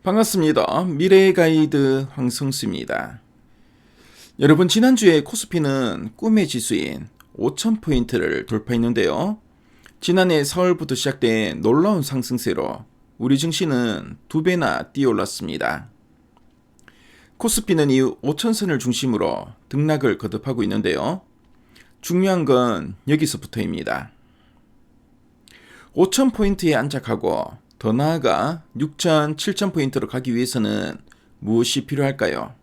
반갑습니다. 미래의 가이드 황성수입니다. 여러분, 지난주에 코스피는 꿈의 지수인 5000포인트를 돌파했는데요. 지난해 4월부터 시작된 놀라운 상승세로 우리 증시는 2배나 뛰어올랐습니다. 코스피는 이후 5000선을 중심으로 등락을 거듭하고 있는데요. 중요한 건 여기서부터입니다. 5000포인트에 안착하고 더 나아가 6000, 7000포인트로 가기 위해서는 무엇이 필요할까요?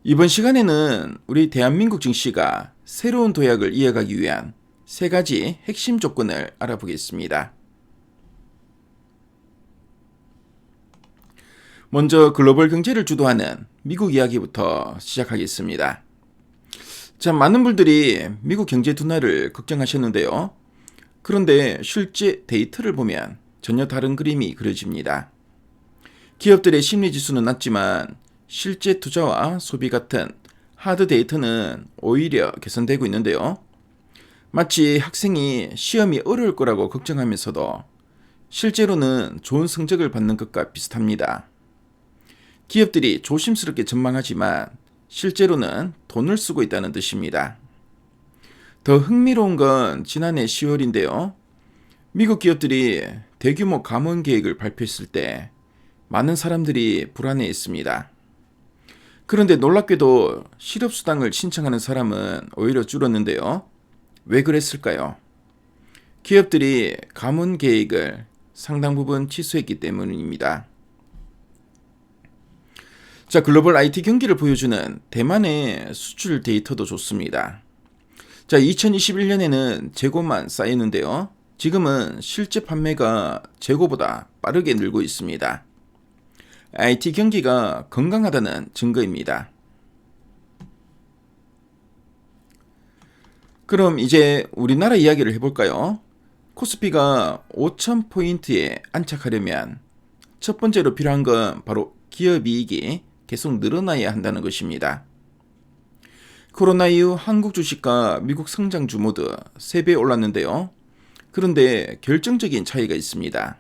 이번 시간에는 우리 대한민국 증시가 새로운 도약을 이어가기 위한 3가지 핵심 조건을 알아보겠습니다. 먼저 글로벌 경제를 주도하는 미국 이야기부터 시작하겠습니다. 자, 많은 분들이 미국 경제 둔화를 걱정하셨는데요. 그런데 실제 데이터를 보면 전혀 다른 그림이 그려집니다. 기업들의 심리지수는 낮지만 실제 투자와 소비 같은 하드 데이터는 오히려 개선되고 있는데요. 마치 학생이 시험이 어려울 거라고 걱정하면서도 실제로는 좋은 성적을 받는 것과 비슷합니다. 기업들이 조심스럽게 전망하지만 실제로는 돈을 쓰고 있다는 뜻입니다. 더 흥미로운 건 지난해 10월인데요. 미국 기업들이 대규모 감원 계획을 발표했을 때 많은 사람들이 불안해했습니다. 그런데 놀랍게도 실업수당을 신청하는 사람은 오히려 줄었는데요. 왜 그랬을까요? 기업들이 감원 계획을 상당 부분 취소했기 때문입니다. 자, 글로벌 IT 경기를 보여주는 대만의 수출 데이터도 좋습니다. 자, 2021년에는 재고만 쌓이는데요. 지금은 실제 판매가 재고보다 빠르게 늘고 있습니다. IT 경기가 건강하다는 증거입니다. 그럼 이제 우리나라 이야기를 해볼까요? 코스피가 5000포인트에 안착하려면 첫 번째로 필요한 건 바로 기업이익이 계속 늘어나야 한다는 것입니다. 코로나 이후 한국 주식과 미국 성장주 모두 3배 올랐는데요. 그런데 결정적인 차이가 있습니다.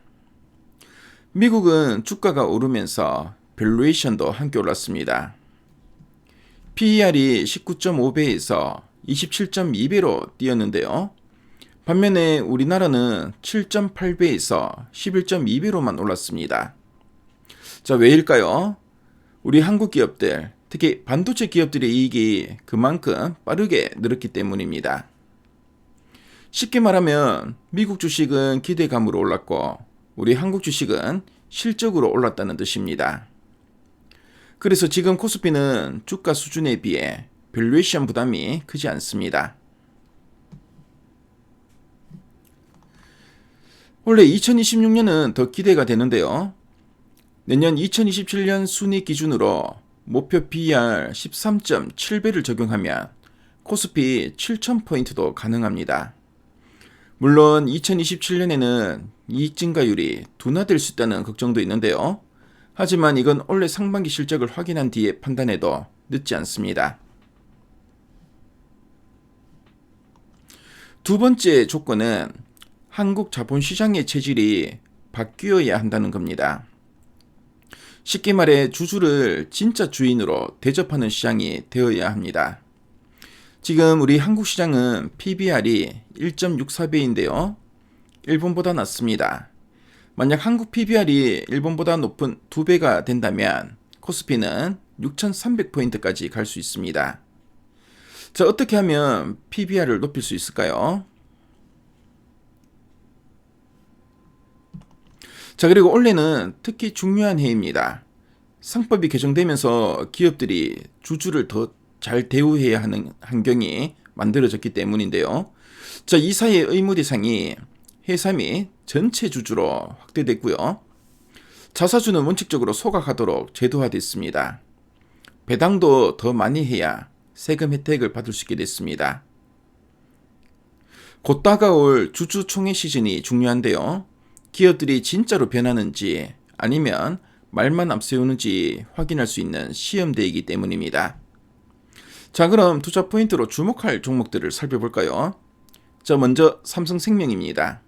미국은 주가가 오르면서 밸류에이션도 함께 올랐습니다. PER이 19.5배에서 27.2배로 뛰었는데요. 반면에 우리나라는 7.8배에서 11.2배로만 올랐습니다. 자, 왜일까요? 우리 한국 기업들, 특히 반도체 기업들의 이익이 그만큼 빠르게 늘었기 때문입니다. 쉽게 말하면 미국 주식은 기대감으로 올랐고 우리 한국 주식은 실적으로 올랐다는 뜻입니다. 그래서 지금 코스피는 주가 수준에 비해 밸류에이션 부담이 크지 않습니다. 원래 2026년은 더 기대가 되는데요. 내년 2027년 순이익 기준으로 목표 PER 13.7배를 적용하면 코스피 7000포인트도 가능합니다. 물론 2027년에는 이익 증가율이 둔화될 수 있다는 걱정도 있는데요. 하지만 이건 올해 상반기 실적을 확인한 뒤에 판단해도 늦지 않습니다. 두 번째 조건은 한국 자본시장의 체질이 바뀌어야 한다는 겁니다. 쉽게 말해 주주를 진짜 주인으로 대접하는 시장이 되어야 합니다. 지금 우리 한국 시장은 PBR이 1.64배인데요. 일본보다 낮습니다. 만약 한국 PBR이 일본보다 높은 2배가 된다면 코스피는 6300포인트까지 갈 수 있습니다. 자, 어떻게 하면 PBR을 높일 수 있을까요? 자, 그리고 올해는 특히 중요한 해입니다. 상법이 개정되면서 기업들이 주주를 더 잘 대우해야 하는 환경이 만들어졌기 때문인데요. 자, 이 사이의 의무 대상이 회사 및 전체 주주로 확대됐고요. 자사주는 원칙적으로 소각하도록 제도화됐습니다. 배당도 더 많이 해야 세금 혜택을 받을 수 있게 됐습니다. 곧 다가올 주주총회 시즌이 중요한데요. 기업들이 진짜로 변하는지 아니면 말만 앞세우는지 확인할 수 있는 시험대이기 때문입니다. 자, 그럼 투자 포인트로 주목할 종목들을 살펴볼까요? 자, 먼저 삼성생명입니다.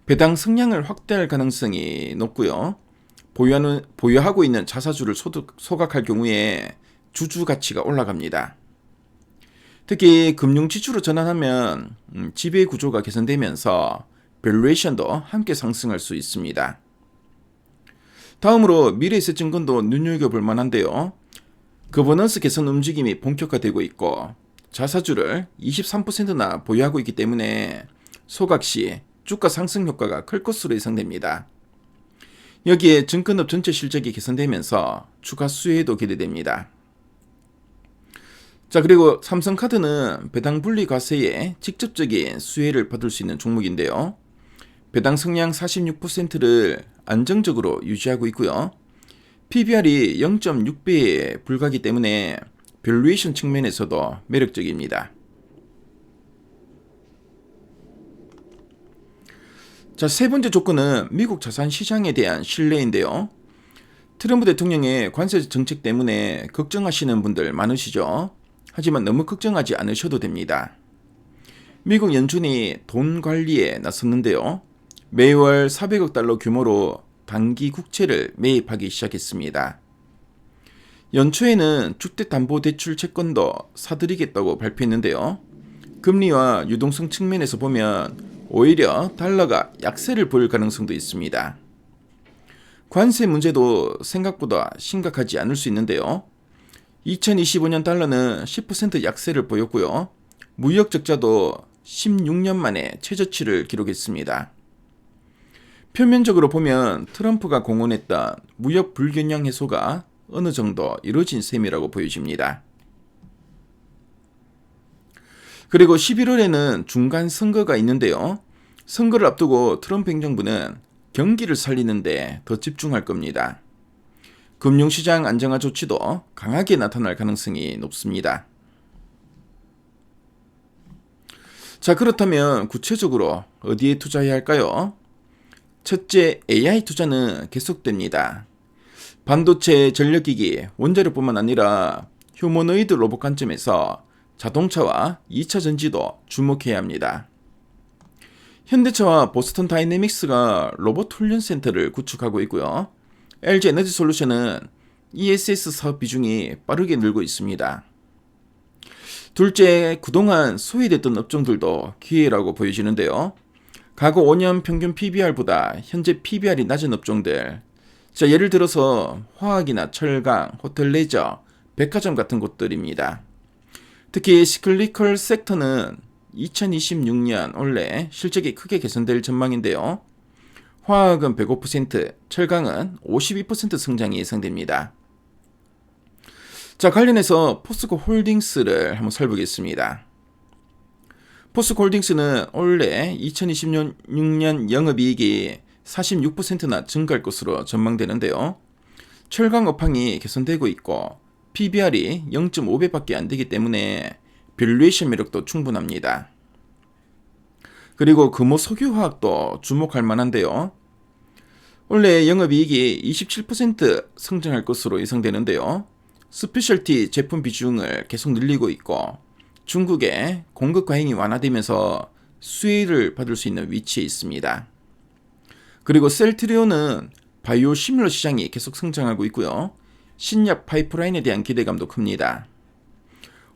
배당 성량을 확대할 가능성이 높고요. 보유하고 있는 자사주를 소각할 경우에 주주 가치가 올라갑니다. 특히 금융지주로 전환하면 지배 구조가 개선되면서 밸류에이션도 함께 상승할 수 있습니다. 다음으로 미래에셋증권도 눈여겨볼 만한데요. 거버넌스 개선 움직임이 본격화되고 있고 자사주를 23%나 보유하고 있기 때문에 소각 시 주가 상승 효과가 클 것으로 예상됩니다. 여기에 증권업 전체 실적이 개선되면서 추가 수혜도 기대됩니다. 자, 그리고 삼성카드는 배당 분리 과세에 직접적인 수혜를 받을 수 있는 종목인데요. 배당 성량 46%를 안정적으로 유지하고 있고요. PBR이 0.6배에 불과하기 때문에 밸류에이션 측면에서도 매력적입니다. 자, 세 번째 조건은 미국 자산 시장에 대한 신뢰인데요. 트럼프 대통령의 관세 정책 때문에 걱정하시는 분들 많으시죠? 하지만 너무 걱정하지 않으셔도 됩니다. 미국 연준이 돈 관리에 나섰는데요. 매월 400억 달러 규모로 단기 국채를 매입하기 시작했습니다. 연초에는 주택담보대출 채권도 사들이겠다고 발표했는데요. 금리와 유동성 측면에서 보면 오히려 달러가 약세를 보일 가능성도 있습니다. 관세 문제도 생각보다 심각하지 않을 수 있는데요. 2025년 달러는 10% 약세를 보였고요. 무역 적자도 16년 만에 최저치를 기록했습니다. 표면적으로 보면 트럼프가 공언했던 무역 불균형 해소가 어느 정도 이루어진 셈이라고 보여집니다. 그리고 11월에는 중간 선거가 있는데요. 선거를 앞두고 트럼프 행정부는 경기를 살리는데 더 집중할 겁니다. 금융시장 안정화 조치도 강하게 나타날 가능성이 높습니다. 자, 그렇다면 구체적으로 어디에 투자해야 할까요? 첫째, AI 투자는 계속됩니다. 반도체, 전력기기, 원자력뿐만 아니라 휴머노이드 로봇 관점에서 자동차와 2차 전지도 주목해야 합니다. 현대차와 보스턴 다이내믹스가 로봇 훈련센터를 구축하고 있고요. LG 에너지 솔루션은 ESS 사업 비중이 빠르게 늘고 있습니다. 둘째, 그동안 소외됐던 업종들도 기회라고 보여지는데요. 과거 5년 평균 PBR보다 현재 PBR이 낮은 업종들, 자, 예를 들어서 화학이나 철강, 호텔 레저, 백화점 같은 곳들입니다. 특히 시클리컬 섹터는 2026년 올해 실적이 크게 개선될 전망인데요. 화학은 105%, 철강은 52% 성장이 예상됩니다. 자, 관련해서 포스코 홀딩스를 한번 살펴보겠습니다. 포스코 홀딩스는 올해 2026년 영업이익이 46%나 증가할 것으로 전망되는데요. 철강 업황이 개선되고 있고 PBR이 0.5배밖에 안 되기 때문에 밸류에이션 매력도 충분합니다. 그리고 금호 석유화학도 주목할 만한데요. 올해 영업이익이 27% 성장할 것으로 예상되는데요. 스페셜티 제품 비중을 계속 늘리고 있고 중국의 공급 과잉이 완화되면서 수혜를 받을 수 있는 위치에 있습니다. 그리고 셀트리온은 바이오 시뮬러 시장이 계속 성장하고 있고요. 신약 파이프라인에 대한 기대감도 큽니다.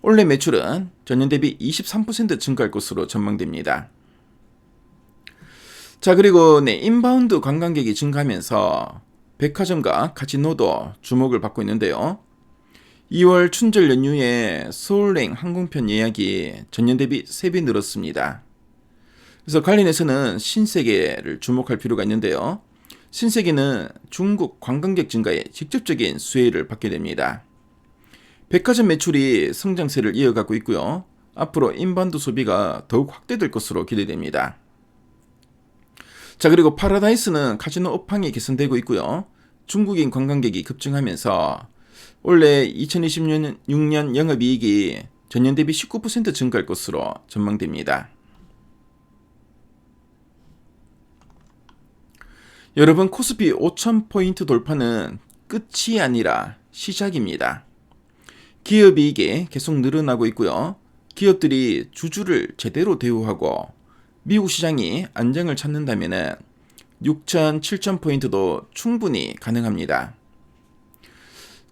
올해 매출은 전년 대비 23% 증가할 것으로 전망됩니다. 자, 그리고 인바운드 관광객이 증가하면서 백화점과 카지노도 주목을 받고 있는데요. 2월 춘절 연휴에 서울행 항공편 예약이 전년 대비 3배 늘었습니다. 그래서 관련해서는 신세계를 주목할 필요가 있는데요. 신세계는 중국 관광객 증가에 직접적인 수혜를 받게 됩니다. 백화점 매출이 성장세를 이어가고 있고요. 앞으로 인바운드 소비가 더욱 확대될 것으로 기대됩니다. 자, 그리고 파라다이스는 카지노 업황이 개선되고 있고요. 중국인 관광객이 급증하면서 올해 2026년 영업이익이 전년 대비 19% 증가할 것으로 전망됩니다. 여러분, 코스피 5,000포인트 돌파는 끝이 아니라 시작입니다. 기업이익이 계속 늘어나고 있고요. 기업들이 주주를 제대로 대우하고 미국 시장이 안정을 찾는다면 6천, 7천 포인트도 충분히 가능합니다.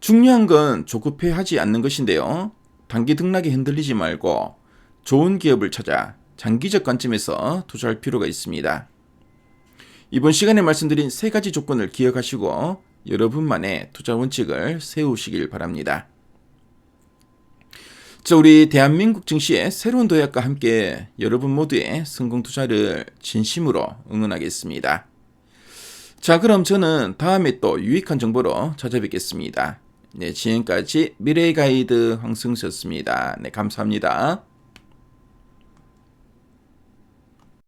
중요한 건 조급해하지 않는 것인데요. 단기 등락에 흔들리지 말고 좋은 기업을 찾아 장기적 관점에서 투자할 필요가 있습니다. 이번 시간에 말씀드린 3가지 조건을 기억하시고 여러분만의 투자 원칙을 세우시길 바랍니다. 자, 우리 대한민국 증시의 새로운 도약과 함께 여러분 모두의 성공 투자를 진심으로 응원하겠습니다. 자, 그럼 저는 다음에 또 유익한 정보로 찾아뵙겠습니다. 네, 지금까지 미래의 가이드 황승수였습니다. 네, 감사합니다.